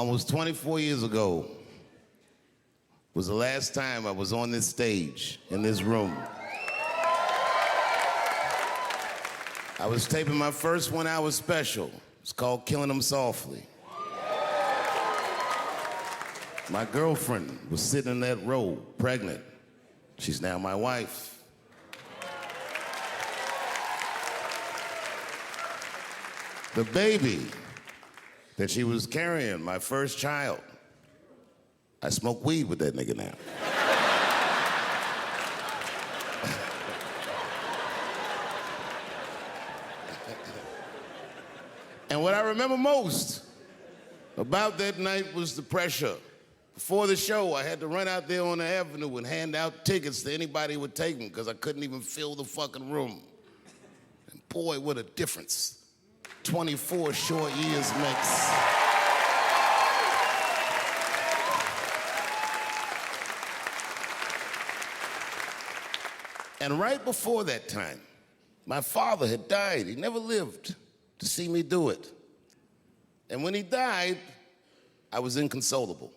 Almost 24 years ago was the last time I was on this stage, in this room. I was taping my first 1-hour special. It's called Killing Them Softly. My girlfriend was sitting in that row, pregnant. She's now my wife. The baby that she was carrying, my first child, I smoke weed with that nigga now. And what I remember most about that night was the pressure. Before the show, I had to run out there on the avenue and hand out tickets to anybody who would take them because I couldn't even fill the fucking room. And boy, what a difference 24 short years makes. And right before that time, my father had died. He never lived to see me do it. And when he died, I was inconsolable.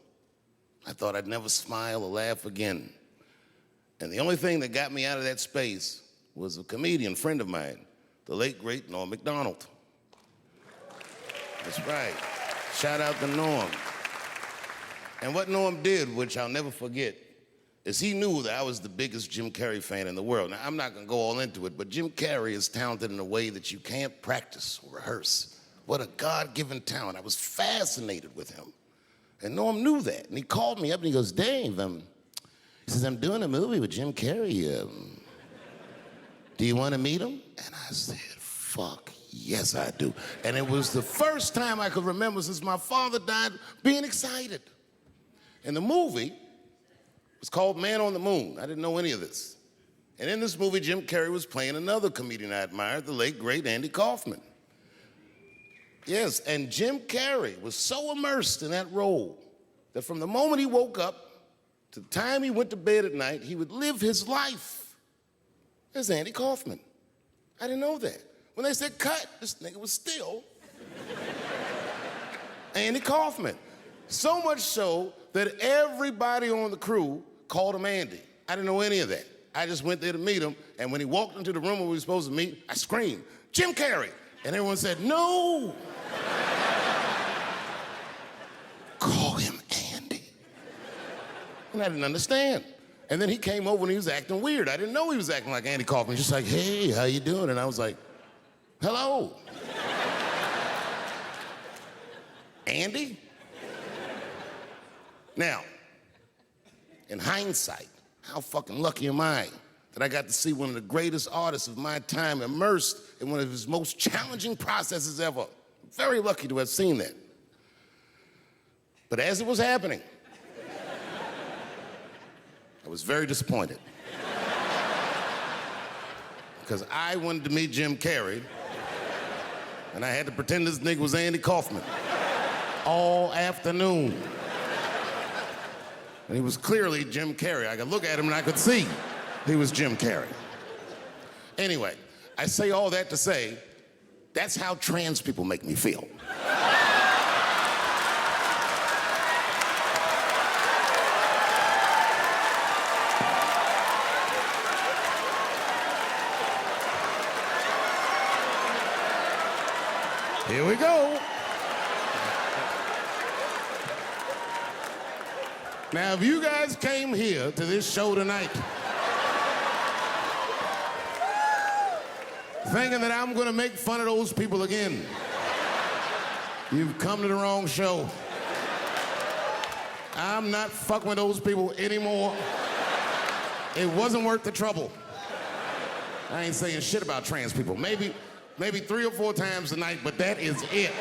I thought I'd never smile or laugh again. And the only thing that got me out of that space was a comedian friend of mine, the late, great Norm Macdonald. That's right. Shout out to Norm. And what Norm did, which I'll never forget, is he knew that I was the biggest Jim Carrey fan in the world. Now, I'm not gonna go all into it, but Jim Carrey is talented in a way that you can't practice or rehearse. What a God-given talent. I was fascinated with him. And Norm knew that. And he called me up and he goes, Dave, he says, I'm doing a movie with Jim Carrey. Do you wanna meet him? And I said, fuck, yes I do. And it was the first time I could remember since my father died being excited. And the movie was called Man on the Moon. I didn't know any of this. And in this movie, Jim Carrey was playing another comedian I admired, the late, great Andy Kaufman. Yes, and Jim Carrey was so immersed in that role that from the moment he woke up to the time he went to bed at night, he would live his life as Andy Kaufman. I didn't know that. When they said cut, this nigga was still Andy Kaufman. So much so that everybody on the crew called him Andy. I didn't know any of that. I just went there to meet him, and when he walked into the room where we were supposed to meet, I screamed, Jim Carrey! And everyone said, no! Call him Andy. And I didn't understand. And then he came over and he was acting weird. I didn't know he was acting like Andy Kaufman. Just like, hey, how you doing? And I was like, hello. Andy? Now, in hindsight, how fucking lucky am I that I got to see one of the greatest artists of my time immersed in one of his most challenging processes ever. Very lucky to have seen that. But as it was happening, I was very disappointed. Because I wanted to meet Jim Carrey, and I had to pretend this nigga was Andy Kaufman all afternoon. And he was clearly Jim Carrey. I could look at him and I could see he was Jim Carrey. Anyway, I say all that to say, that's how trans people make me feel. Here we go. Now, if you guys came here to this show tonight thinking that I'm gonna make fun of those people again, you've come to the wrong show. I'm not fucking with those people anymore. It wasn't worth the trouble. I ain't saying shit about trans people. Maybe 3 or 4 times a night, but that is it.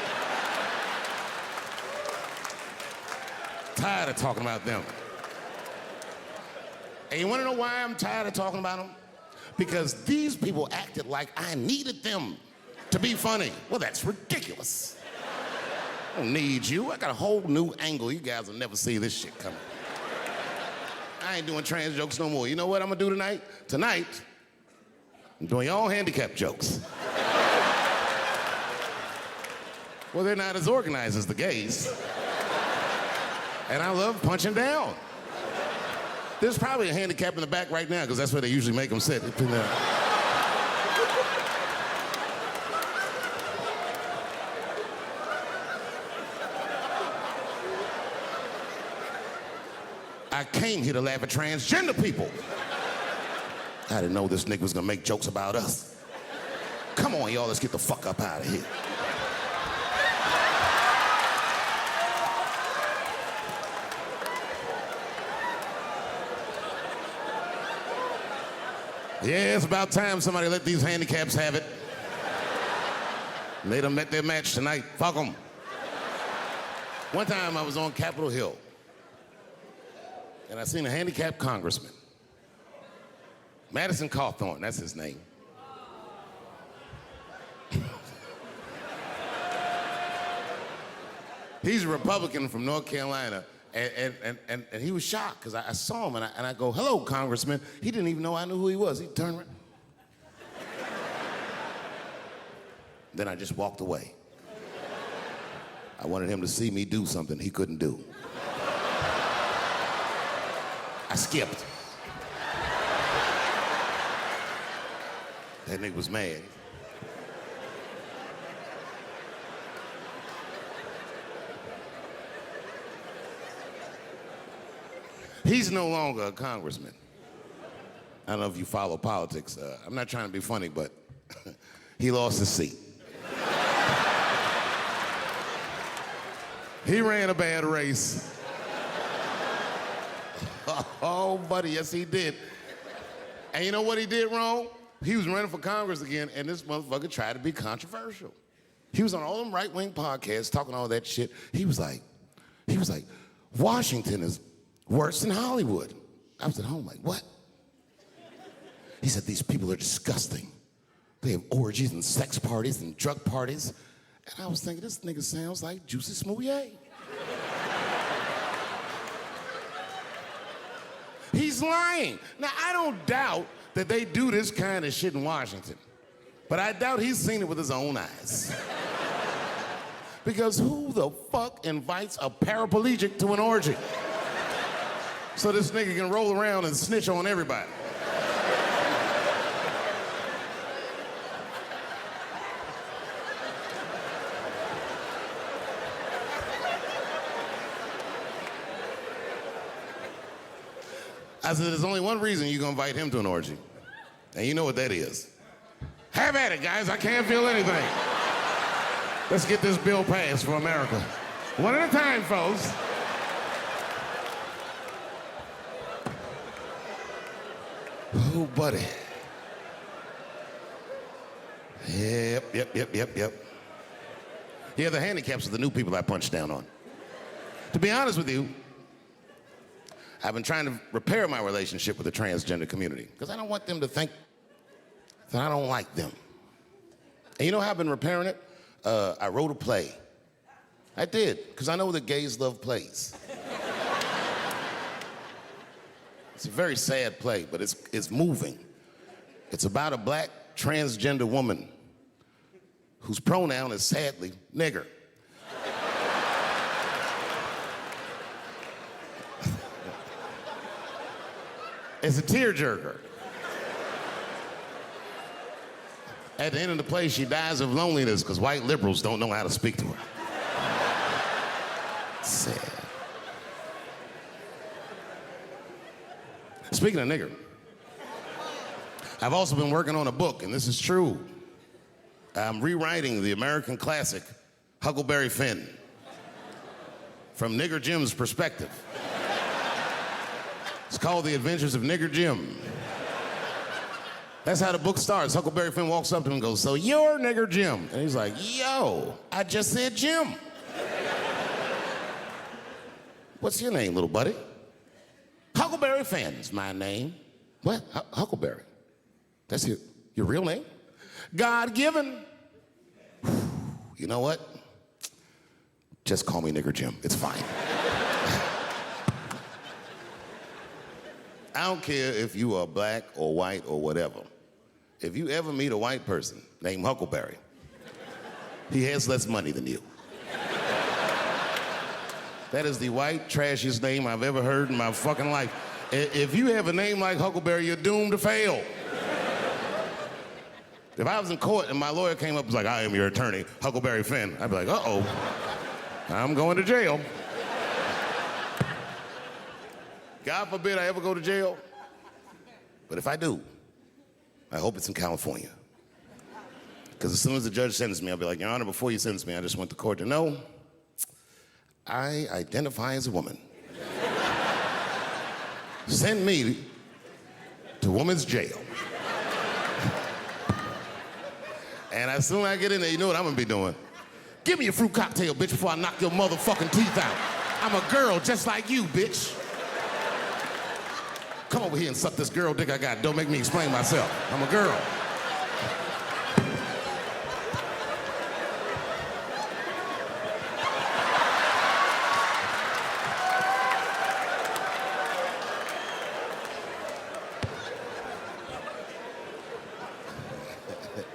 Tired of talking about them. And you wanna know why I'm tired of talking about them? Because these people acted like I needed them to be funny. Well, that's ridiculous. I don't need you. I got a whole new angle. You guys will never see this shit coming. I ain't doing trans jokes no more. You know what I'm gonna do tonight? Tonight, I'm doing your own handicap jokes. Well, they're not as organized as the gays. And I love punching down. There's probably a handicap in the back right now, because that's where they usually make them sit. I came here to laugh at transgender people. I didn't know this nigga was gonna make jokes about us. Come on, y'all, let's get the fuck up out of here. Yeah, it's about time somebody let these handicaps have it. They done met their match tonight. Fuck them. One time I was on Capitol Hill, and I seen a handicapped congressman. Madison Cawthorn, that's his name. He's a Republican from North Carolina, and he was shocked because I saw him, and I go, hello, Congressman. He didn't even know I knew who he was. He turned around. Then I just walked away. I wanted him to see me do something he couldn't do. I skipped. That nigga was mad. He's no longer a congressman. I don't know if you follow politics. I'm not trying to be funny, but he lost his seat. He ran a bad race. Oh, buddy, yes, he did. And you know what he did wrong? He was running for Congress again, and this motherfucker tried to be controversial. He was on all them right-wing podcasts talking all that shit. He was like, Washington is worse than Hollywood. I was at home like, what? He said, these people are disgusting. They have orgies and sex parties and drug parties. And I was thinking, this nigga sounds like Juicy Smouye. He's lying. Now, I don't doubt that they do this kind of shit in Washington, but I doubt he's seen it with his own eyes. Because who the fuck invites a paraplegic to an orgy? So this nigga can roll around and snitch on everybody. I said, there's only one reason you're gonna invite him to an orgy. And you know what that is. Have at it, guys. I can't feel anything. Let's get this bill passed for America. One at a time, folks. Oh, buddy. Yep. Yeah, the handicaps are the new people I punch down on. To be honest with you, I've been trying to repair my relationship with the transgender community because I don't want them to think that I don't like them. And you know how I've been repairing it? I wrote a play. I did, because I know that gays love plays. It's a very sad play, but it's moving. It's about a black transgender woman whose pronoun is sadly nigger. It's a tearjerker. At the end of the play, she dies of loneliness because white liberals don't know how to speak to her. Sad. Speaking of nigger, I've also been working on a book, and this is true. I'm rewriting the American classic, Huckleberry Finn, from Nigger Jim's perspective. It's called The Adventures of Nigger Jim. That's how the book starts. Huckleberry Finn walks up to him and goes, so you're Nigger Jim. And he's like, yo, I just said Jim. What's your name, little buddy? Huckleberry Finn's my name. What? Huckleberry? That's your real name? God-given. You know what? Just call me Nigger Jim. It's fine. I don't care if you are black or white or whatever. If you ever meet a white person named Huckleberry, he has less money than you. That is the white, trashiest name I've ever heard in my fucking life. If you have a name like Huckleberry, you're doomed to fail. If I was in court and my lawyer came up and was like, I am your attorney, Huckleberry Finn, I'd be like, uh-oh, I'm going to jail. God forbid I ever go to jail. But if I do, I hope it's in California. Because as soon as the judge sentenced me, I'll be like, Your Honor, before you sentence me, I just want the court to know I identify as a woman. Send me to woman's jail. And as soon as I get in there, you know what I'm gonna be doing? Give me a fruit cocktail, bitch, before I knock your motherfucking teeth out. I'm a girl just like you, bitch. Come over here and suck this girl dick I got. Don't make me explain myself. I'm a girl.